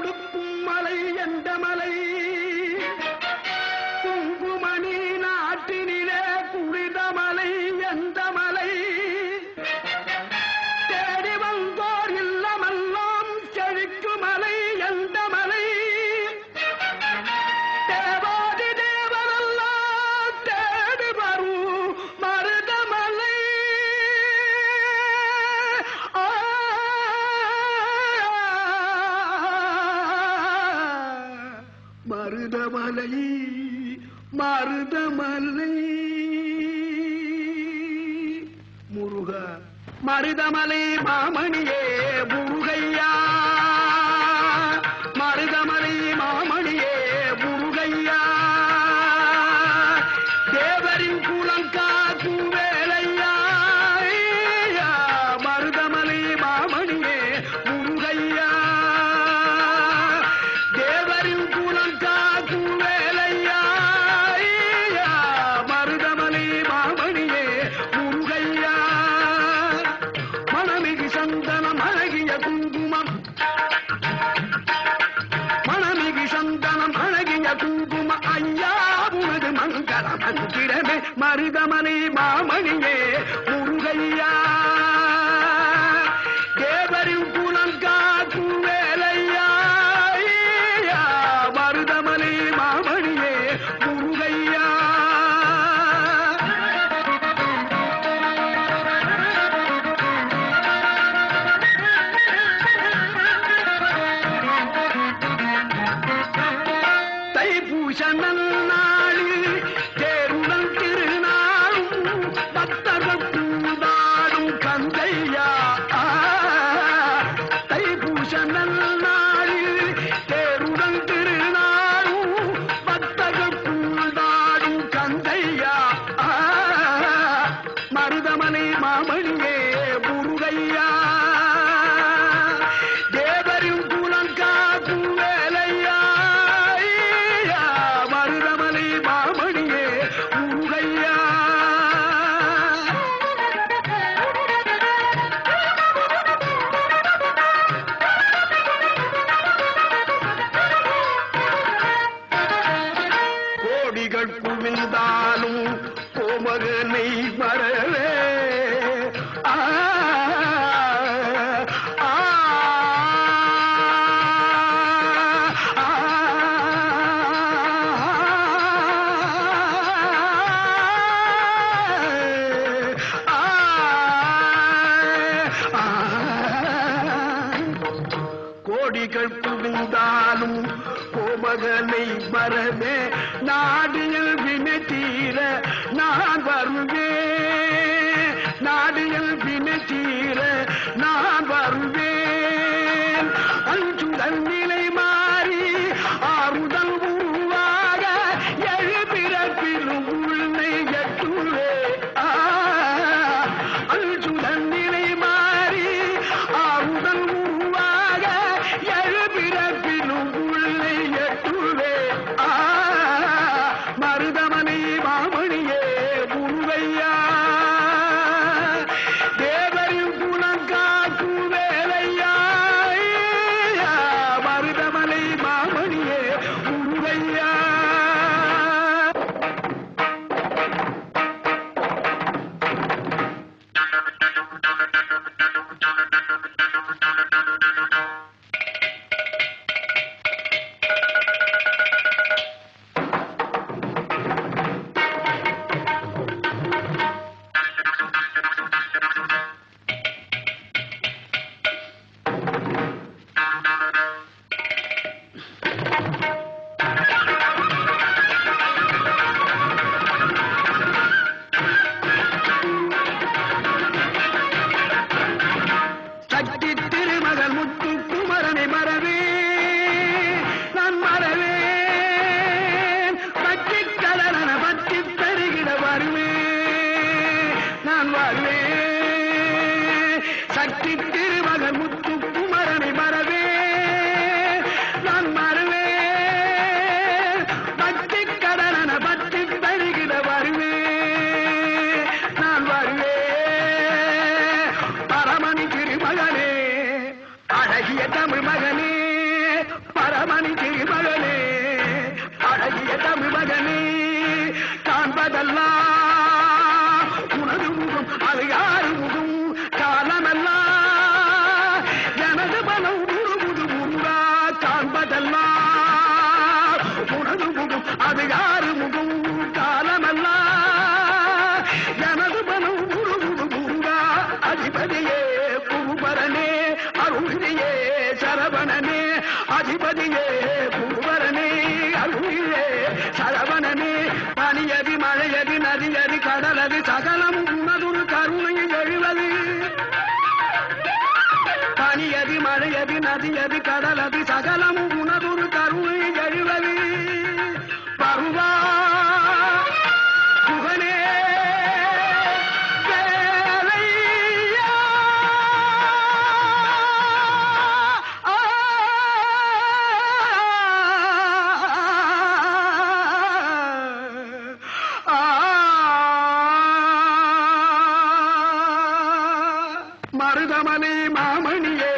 கொடுக்கும் மலை எந்த மலை குங்குமணி நாட்டினிலே குளித மலை எந்த மலை தேடி வந்தோர் இல்லமெல்லாம் செழிக்கு மலை எந்த மலை தேவாதி தேவரெல்லாம் தேடி வரும் மருதமலை மருதமலை மருதமலை முருக மருதமலை மாமணியே முருகையா மருதமலை மாமணியே முருகையா தேவரின் குலம் காக்கும் வேலையா மருதமலை மாமணியே முருகையா தேவரின் குலம் காக்கும் வேலையா மருதமலை மாமணியே முருகையா மணமிகு சந்தனம் அழகிய குங்குமம் மணமிகு சந்தனம் அழகிய குங்கும ஐயா உனது மங்கள மந்திரமே மருதமலை மாமணியே முருகையா தேவரின் குலம் காக்கும் வேலையா மருதமலை மாமணியே முருகையா தைப்பூச நன்னாளில் தேருடன் திருநாளும் பக்தர்கள் கூடாடும் கந்தையா தைப்பூச நன்னாளில் தேருடன் திருநாளும் பக்தர்கள் கூடாடும் கந்தையா மருதமலை மாமணியே முருகையா தேவரின் குலம் காக்கும் வேலையா மருதமலை மாமணியே முருகையா கோடிகள் குவிந்தாலும் கோமகனை மறவே ஆ ஆ கோடிகள் குவிந்தாலும் கோமகனை மறவே நாடியல் வினை தீர நான் வருவேன் நாடியல் வினை தீர நான் வருவேன் அஞ்சுதல் நிலை மாறி ஆறுதல் உருவாக எழுபிறப்பிலும் உள்ளே எட்டுவே அஞ்சுதல் நிலை மாறி ஆறுதல் உருவாக எழுபிறப்பிலும் உள்ளே எட்டுவே மருதமலை மாமணியே முருகையா தேவரின் குலம் காக்கும் வேலை மழையது நதியது கடலது சகலமும் உணதுரு கருணை எழுவது பருவா புகனே வேலையா. மருதமனை மாமணியே